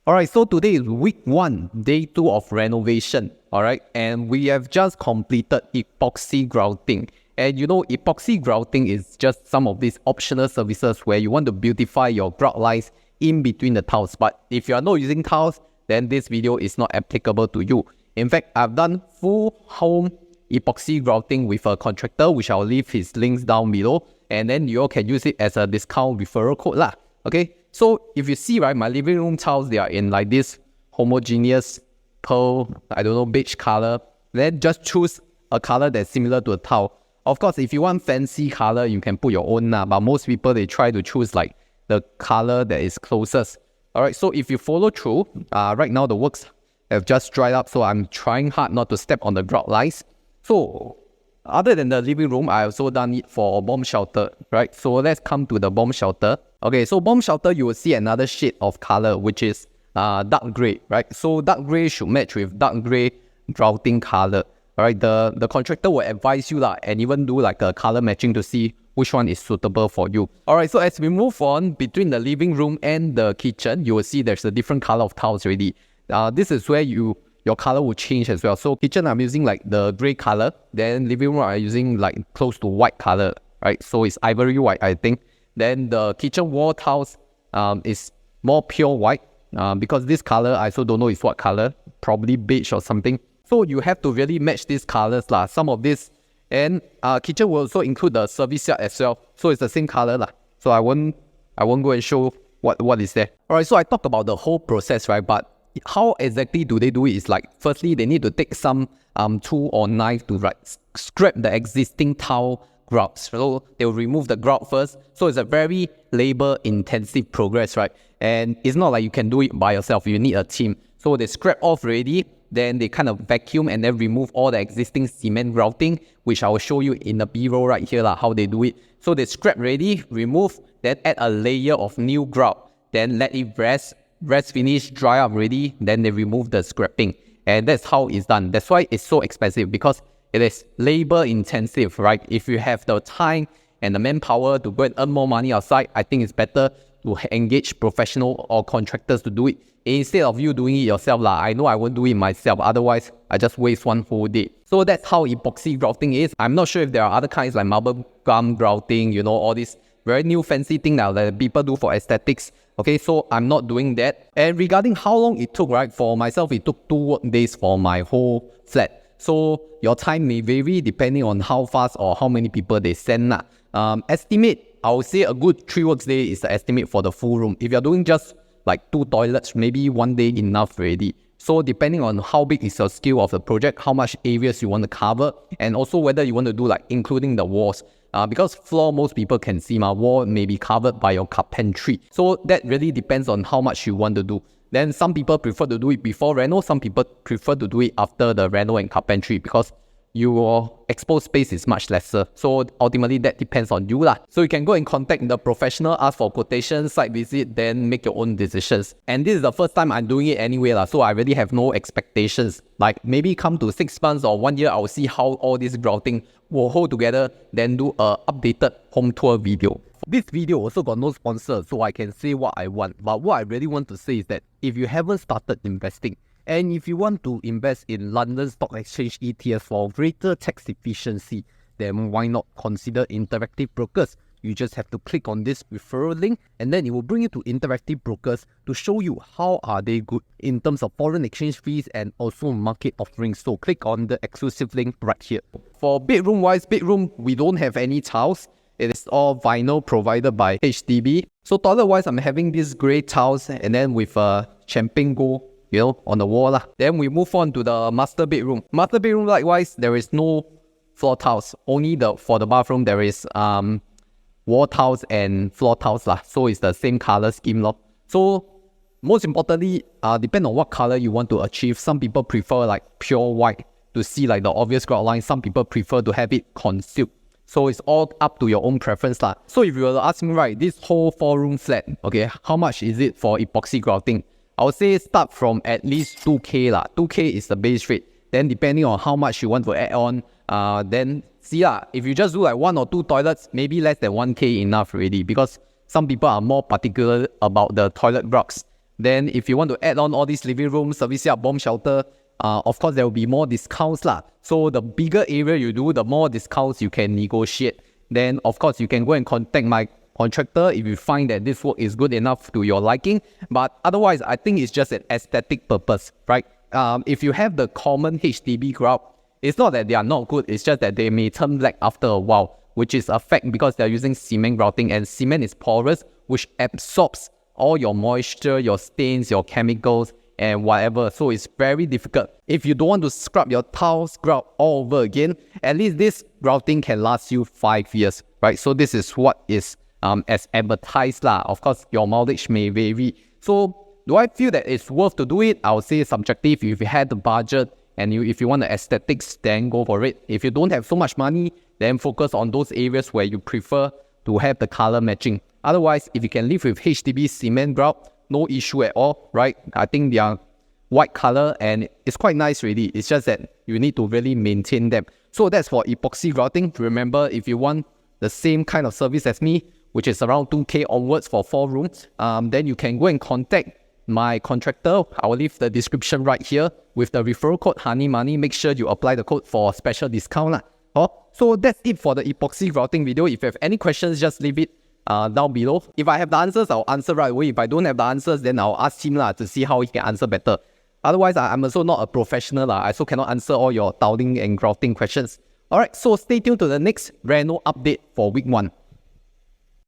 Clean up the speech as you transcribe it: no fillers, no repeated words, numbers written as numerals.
Alright, so today is week 1, day 2 of renovation. Alright, and we have just completed epoxy grouting. And you know, epoxy grouting is just some of these optional services where you want to beautify your grout lines in between the tiles. But if you are not using tiles, then this video is not applicable to you. In fact, I've done full home epoxy grouting with a contractor, which I'll leave his links down below. And then you all can use it as a discount referral code lah. Okay, so if you see, right, my living room tiles, they are in like this homogeneous pearl, I don't know, beige color. Then just choose a color that's similar to a tile. Of course, if you want fancy color, you can put your own lah. But most people, they try to choose like the color that is closest. Alright, so if you follow through, right now the works have just dried up, so I'm trying hard not to step on the grout lines. So other than the living room, I also done it for bomb shelter, right? So let's come to the bomb shelter. Okay, so bomb shelter, you will see another shade of color, which is dark gray, right? So dark gray should match with dark gray grouting color. Alright, the contractor will advise you lah, and even do like a color matching to see which one is suitable for you. Alright, so as we move on between the living room and the kitchen, you will see there's a different color of tiles already. This is where your color will change as well. So kitchen, I'm using like the gray color. Then living room, I'm using like close to white color, right? So it's ivory white, I think. Then the kitchen wall tiles is more pure white because this color, I also don't know is what color, probably beige or something. So you have to really match these colors lah. Some of this, and kitchen will also include the service yard as well. So it's the same color lah. So I won't go and show what is there. Alright, so I talked about the whole process, right? But how exactly do they do it is like, firstly, they need to take some tool or knife to scrape the existing tile grouts. So they'll remove the grout first. So it's a very labor-intensive progress, right? And it's not like you can do it by yourself. You need a team. So they scrape off already. Then they kind of vacuum and then remove all the existing cement grouting, which I will show you in the B-roll right here, how they do it. So they scrape ready, remove, then add a layer of new grout. Then let it rest finish, dry up ready, then they remove the scrapping. And that's how it's done. That's why it's so expensive, because it is labor intensive, right? If you have the time and the manpower to go and earn more money outside, I think it's better to engage professional or contractors to do it instead of you doing it yourself lah. I know I won't do it myself, otherwise I just waste one whole day. So that's how epoxy grouting is. I'm not sure if there are other kinds like marble gum grouting, you know, all these very new fancy thing now that people do for aesthetics. Okay, so I'm not doing that. And regarding how long it took, right, for myself, it took 2 work days for my whole flat. So your time may vary depending on how fast or how many people they send. Estimate, I would say a good 3 work days is the estimate for the full room. If you're doing just like 2 toilets, maybe 1 day enough already. So depending on how big is your scale of the project, how much areas you want to cover, and also whether you want to do like including the walls. Because floor, most people can see my wall may be covered by your carpentry. So that really depends on how much you want to do. Then some people prefer to do it before reno, some people prefer to do it after the reno and carpentry, because your exposed space is much lesser. So ultimately that depends on you lah. So you can go and contact the professional, ask for quotation, site visit, then make your own decisions. And this is the first time I'm doing it anyway lah, so I really have no expectations. Like maybe come to 6 months or 1 year, I'll see how all this grouting will hold together, then do a updated home tour video. This video also got no sponsor, so I can say what I want. But what I really want to say is that if you haven't started investing, and if you want to invest in London Stock Exchange ETFs for greater tax efficiency, then why not consider Interactive Brokers? You just have to click on this referral link, and then it will bring you to Interactive Brokers to show you how are they good in terms of foreign exchange fees and also market offerings. So click on the exclusive link right here. For bedroom wise, we don't have any tiles. It is all vinyl provided by HDB. So toilet wise, I'm having these grey tiles and then with a champagne gold, you know, on the wall lah. Then we move on to the master bedroom. Master bedroom likewise, there is no floor tiles. Only for the bathroom there is wall tiles and floor tiles lah. So it's the same color scheme lor. So most importantly, depend on what color you want to achieve. Some people prefer like pure white to see like the obvious grout line. Some people prefer to have it concealed. So it's all up to your own preference lah. So if you were to ask me, right, this whole 4-room flat, okay, how much is it for epoxy grouting? I would say start from at least 2K lah. 2K is the base rate. Then depending on how much you want to add on, then see lah. If you just do like 1 or 2 toilets, maybe less than 1K enough already, because some people are more particular about the toilet grouts. Then if you want to add on all these living room, service yard, bomb shelter, of course there will be more discounts lah. So the bigger area you do, the more discounts you can negotiate. Then of course you can go and contact my contractor if you find that this work is good enough to your liking. But otherwise, I think it's just an aesthetic purpose, right? If you have the common HDB grout, it's not that they are not good, it's just that they may turn black after a while, which is a fact because they're using cement grouting, and cement is porous, which absorbs all your moisture, your stains, your chemicals, and whatever. So it's very difficult. If you don't want to scrub your tiles, grout all over again, at least this grouting can last you 5 years, right? So this is what is as advertised lah. Of course, your mileage may vary. So do I feel that it's worth to do it? I would say subjective. If you had the budget and if you want the aesthetics, then go for it. If you don't have so much money, then focus on those areas where you prefer to have the color matching. Otherwise, if you can live with HDB cement grout, no issue at all, right? I think they are white color and it's quite nice really. It's just that you need to really maintain them. So that's for epoxy grouting. Remember, if you want the same kind of service as me, which is around 2K onwards for 4 rooms, then you can go and contact my contractor. I will leave the description right here with the referral code Honey Money. Make sure you apply the code for a special discount lah. So that's it for the epoxy grouting video. If you have any questions, just leave it down below. If I have the answers, I'll answer right away. If I don't have the answers, then I'll ask him to see how he can answer better. Otherwise, I'm also not a professional. I also cannot answer all your tiling and grouting questions. Alright, so stay tuned to the next Reno update for week 1.